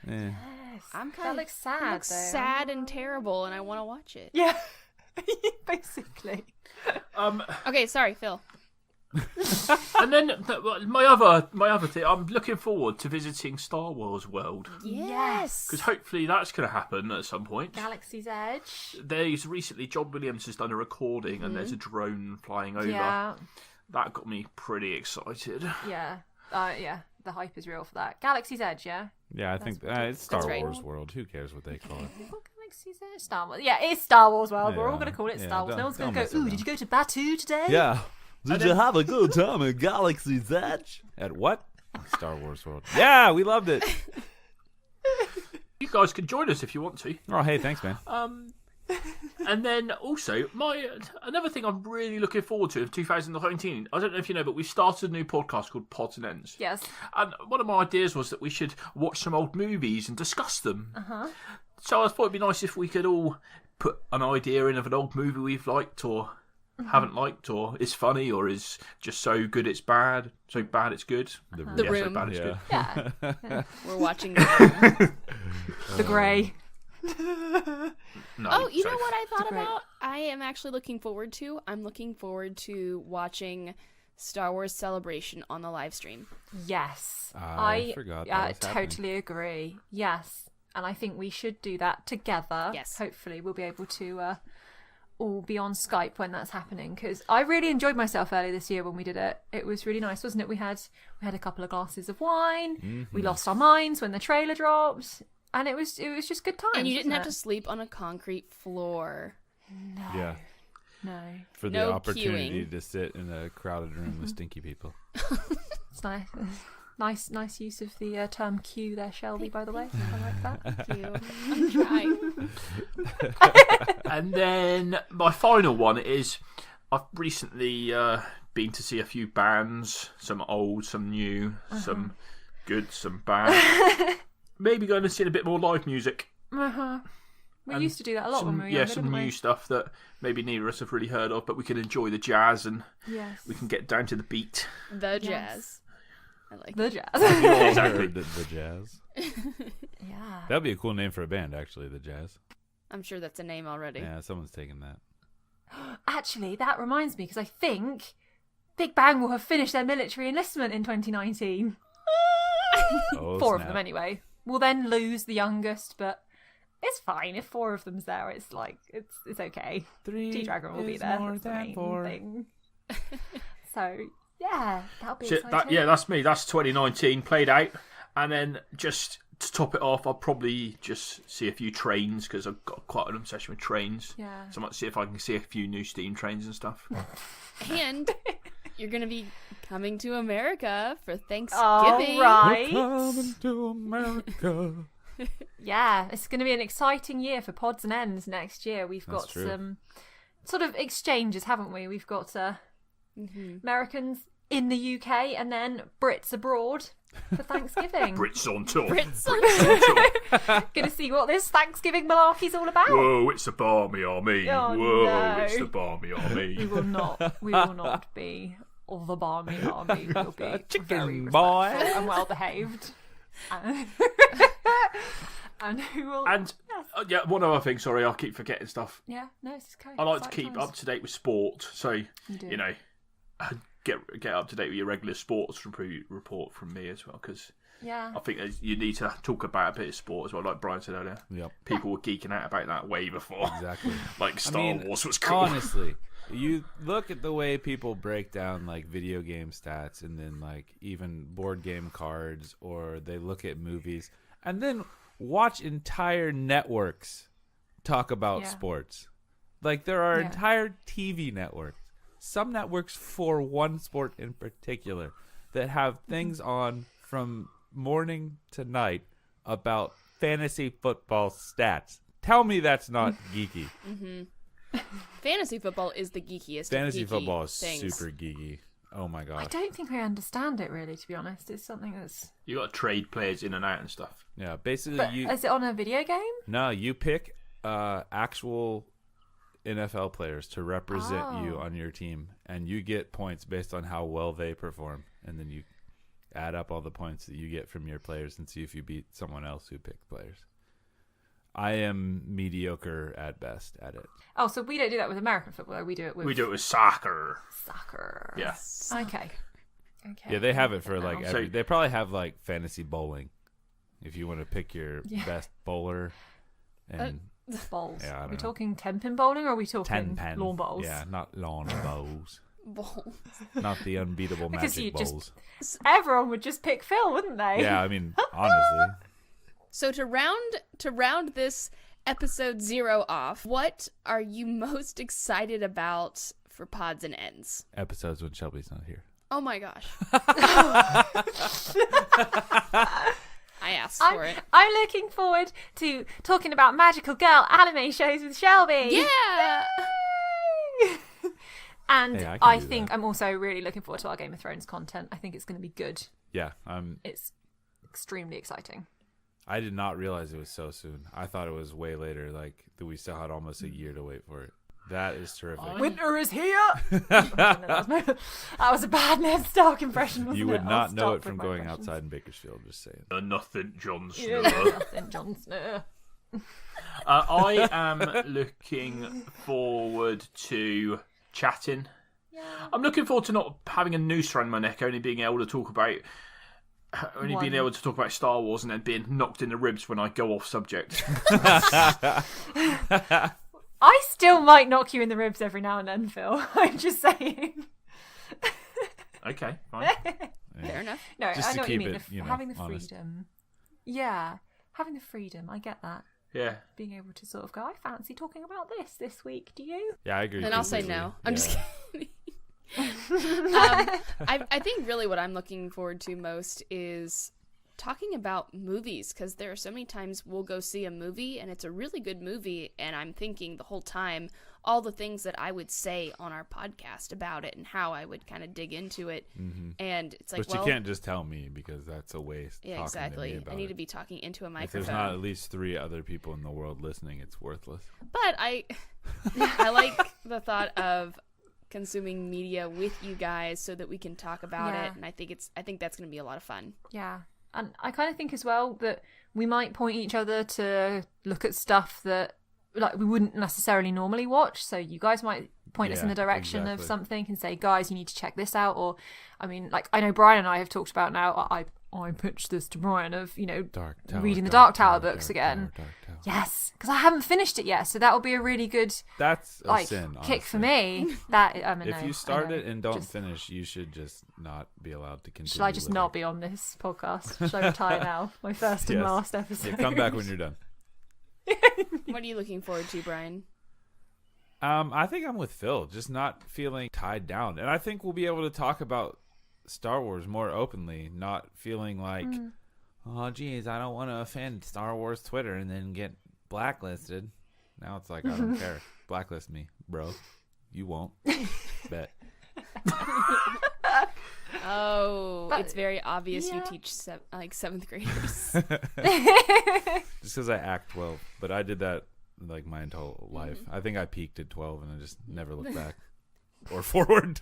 Eh. Yes. I'm That kind looks of sad, looks though. sad and terrible, and I want to watch it. Yeah. Basically. Okay, sorry, Phil. And then my other thing, I'm looking forward to visiting Star Wars World, Yes. because hopefully that's going to happen at some point. Galaxy's Edge. There's recently John Williams has done a recording, and there's a drone flying over. Yeah. That got me pretty excited. Yeah. Yeah. The hype is real for that. Galaxy's Edge, yeah? Yeah, I think it's Star That's right. Wars World. Who cares what they call it? What Galaxy's Edge? Star Wars. Yeah, it's Star Wars World. We're all Yeah. going to call it Yeah, Star Wars. No don't- one's going don't to go, mess ooh, did you go to Batu today? Yeah. Did you have a good time at Galaxy's Edge? At what? Star Wars World. Yeah, we loved it. You guys can join us if you want to. Oh, hey, thanks, man. And then also, another thing I'm really looking forward to in 2019, I don't know if you know, but we've started a new podcast called Pods and Ends. Yes. And one of my ideas was that we should watch some old movies and discuss them. So I thought it'd be nice if we could all put an idea in of an old movie we've liked or haven't liked, or is funny, or is just so good it's bad, so bad it's good. The So Room. bad it's good. Yeah. We're watching The Room. The Grey. No, Oh, you know so- what I thought great- about? I am actually looking forward to. I'm looking forward to watching Star Wars Celebration on the live stream. Yes. I forgot that was happening. totally agree. Yes. And I think we should do that together. Yes. Hopefully we'll be able to all be on Skype when that's happening, because I really enjoyed myself earlier this year when we did it. It was really nice, wasn't it? We had a couple of glasses of wine. We lost our minds when the trailer dropped, and it was just good times. And you didn't have to wasn't sleep on a concrete floor. it? Yeah. No. For the No opportunity queuing. to sit in a crowded room with stinky people. It's nice. Nice use of the term "queue" there, Shelby. By the way, I like that. Thank you. I'm trying. And then my final one is, I've recently been to see a few bands, some old, some new, some good, some bad. Maybe going to see a bit more live music. We And used to do that a lot when we were younger, some didn't new we? stuff that maybe neither of us have really heard of, but we can enjoy the jazz and Yes. we can get down to the beat. The Yes. jazz. I like The jazz. Exactly. The Jazz. Yeah. That'd be a cool name for a band, actually, the Jazz. I'm sure that's a name already. Yeah, someone's taking that. Actually, that reminds me, because I think Big Bang will have finished their military enlistment in 2019. Oh, Four of snap. them, anyway. We'll then lose the youngest, but it's fine if four of them's there. It's like it's okay. G-Dragon will be is there. more That's the than main four. thing. So yeah, that'll be exciting. That's me. That's 2019 played out. And then just to top it off, I'll probably just see a few trains because I've got quite an obsession with trains. Yeah. So I might see if I can see a few new steam trains and stuff. And you're going to be coming to America for All Thanksgiving. right. Coming to America. Yeah, it's going to be an exciting year for Pods and Ends next year. We've That's got true. some sort of exchanges, haven't we? We've got Americans in the UK and then Brits abroad for Thanksgiving. Brits on tour. Brits. Going to see what this Thanksgiving malarkey's all about. Whoa, it's the Barmy Army. Oh, Whoa, no. it's the Barmy We Army. will not be the Barmy Army. We'll be very Chicken boy. respectful and well behaved. And who will? And yeah, one other thing. Sorry, I'll keep forgetting stuff. Yeah, no, it's okay. I like to Exciting keep times. up to date with sport, so do. you know, get up to date with your regular sports report from me as well, because Yeah. I think you need to talk about a bit of sport as well, like Brian said earlier. Yep, People were geeking out about that way before. exactly. Like Star mean, Wars was cool. Honestly, you look at the way people break down like video game stats and then like even board game cards, or they look at movies and then watch entire networks talk about Yeah. sports. Like there are Yeah. entire TV networks, some networks for one sport in particular, that have things on from morning to night about fantasy football stats. Tell me that's not geeky. Fantasy football is the geekiest. Fantasy of geeky football is things. super geeky. Oh my I gosh. don't think I understand it really, to be honest. It's something that's. You got to trade players in and out and stuff. Yeah, basically But you is it on a video game? no, you pick actual NFL players to represent you Oh. on your team, and you get points based on how well they perform, and then you add up all the points that you get from your players and see if you beat someone else who picked players. I am mediocre at best at it. Oh, so we don't do that with American football. We do it with We do it with soccer. soccer. Yeah. Okay. Okay. Yeah, they have it for Now. like So- they probably have like fantasy bowling. If you want to pick your Yeah. best bowler and bowls. Yeah, I are don't we know. talking 10-pin bowling or are we talking 10-pin. lawn bowls? Yeah, not lawn bowls. Bowls. Not the unbeatable Because magic you just- bowls. Everyone would just pick Phil, wouldn't they? Yeah, I mean, honestly. So to round this episode 0 off, what are you most excited about for Pods and Ends? Episodes when Shelby's not here. Oh my gosh. I asked for it. I'm looking forward to talking about magical girl anime shows with Shelby. Yeah. And Hey, I can I do think that. I'm also really looking forward to our Game of Thrones content. I think it's going to be good. Yeah, It's extremely exciting. I did not realize it was so soon. I thought it was way later, like that we still had almost a year to wait for it. That is terrific. Winter is here! That was a bad Ned Stark impression, wasn't You it? would I'll not know stop it from with my going impressions. outside in Bakersfield, just saying. Nothing, Jon Yeah, Snow. nothing, Jon Snow. I am looking forward to chatting. Yeah. I'm looking forward to not having a noose around my neck, only being able to talk about Star Wars and then being knocked in the ribs when I go off subject. I still might knock you in the ribs every now and then, Phil. I'm just saying. Okay, fine. Fair enough. No, Just I to know what you keep mean. it, Having the honest. freedom. Yeah, having the freedom. I get that. Yeah. Being able to sort of go, I fancy talking about this week. Do you? Yeah, I agree. Then I'll say completely. no. I'm Yeah. just kidding. I think really what I'm looking forward to most is talking about movies, because there are so many times we'll go see a movie and it's a really good movie and I'm thinking the whole time all the things that I would say on our podcast about it and how I would kind of dig into it. And it's like, But you can't just tell me because that's a waste. yeah, talking exactly. To me about I need it. to be talking into a If there's microphone. not at least 3 other people in the world listening, it's worthless. But I like the thought of consuming media with you guys so that we can talk about Yeah. it, and I think that's going to be a lot of fun. Yeah. And I kind of think as well that we might point each other to look at stuff that like we wouldn't necessarily normally watch. So you guys might point us in Yeah, the direction of exactly. something and say, guys, you need to check this out. Or, I mean, like I know Brian and I have talked about now. I pitched this to Brian of Dark Tower, reading the Dark Tower books again. Dark Tower. Yes, because I haven't finished it yet, so that will be a really good That's a like sin. kick for honestly. me. That I mean, If no, you start I know. it and don't Just- finish, you should just not be allowed to continue. Should I just living. not be on this podcast? Should I retire now? My first and Yes. last episode. Yeah, come back when you're done. What are you looking forward to, Brian? I think I'm with Phil, just not feeling tied down. And I think we'll be able to talk about Star Wars more openly, not feeling like, oh, geez, I don't want to offend Star Wars Twitter and then get blacklisted. Now it's like, I don't care. Blacklist me, bro. You won't. Bet. Oh, But- it's very obvious you yeah. teach seventh graders. Just because I act 12. But I did that like my entire life. I think I peaked at 12 and I just never looked back or forward.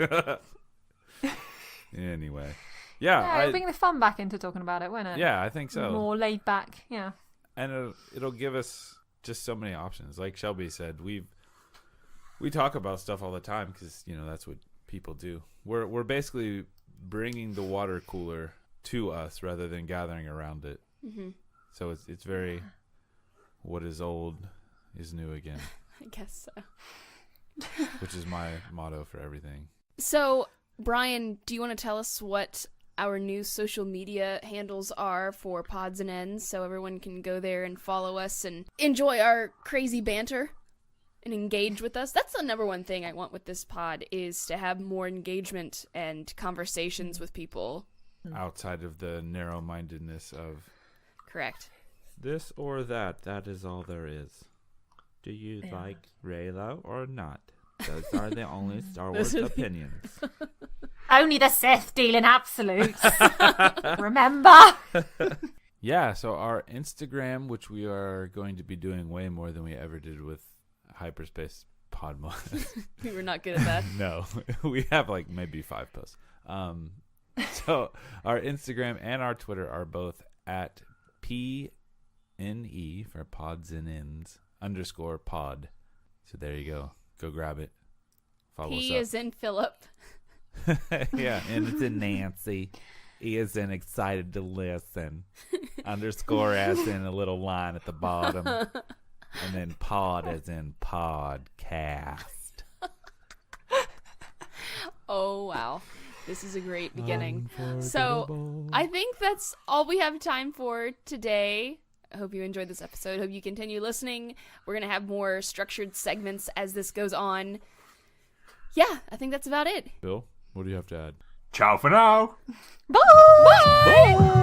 Anyway. Yeah, it'll Yeah, bring the fun back into talking about it, won't it? I think so. More laid back, yeah. And it'll give us just so many options. Like Shelby said, we talk about stuff all the time because that's what people do. We're basically bringing the water cooler to us rather than gathering around it. Mm-hmm. So it's very what is old is new again, I guess so. which is my motto for everything. So, Brian, do you want to tell us what our new social media handles are for Pods and Ends so everyone can go there and follow us and enjoy our crazy banter and engage with us? That's the number one thing I want with this pod, is to have more engagement and conversations with people. Outside of the narrow-mindedness of Correct. this or that, that is all there is. Do you Yeah. like Raylo or not? Those are the only Star Those Wars are the- opinions. Only the Sith deal in absolutes. Remember? Yeah, so our Instagram, which we are going to be doing way more than we ever did with Hyperspace Podmos. We were not good at that. No, we have like maybe 5 posts. So our Instagram and our Twitter are both at PNE for Pods and Ends _pod. So there you go. Go grab it. Follow P us is in Philip. up. Yeah, and it's in Nancy. E is in excited to listen. _ as in a little line at the bottom. And then pod as in podcast. Oh, wow. This is a great beginning. So, I think that's all we have time for today. I hope you enjoyed this episode. Hope you continue listening. We're going to have more structured segments as this goes on. Yeah, I think that's about it. Bill, what do you have to add? Ciao for now. Bye! Bye!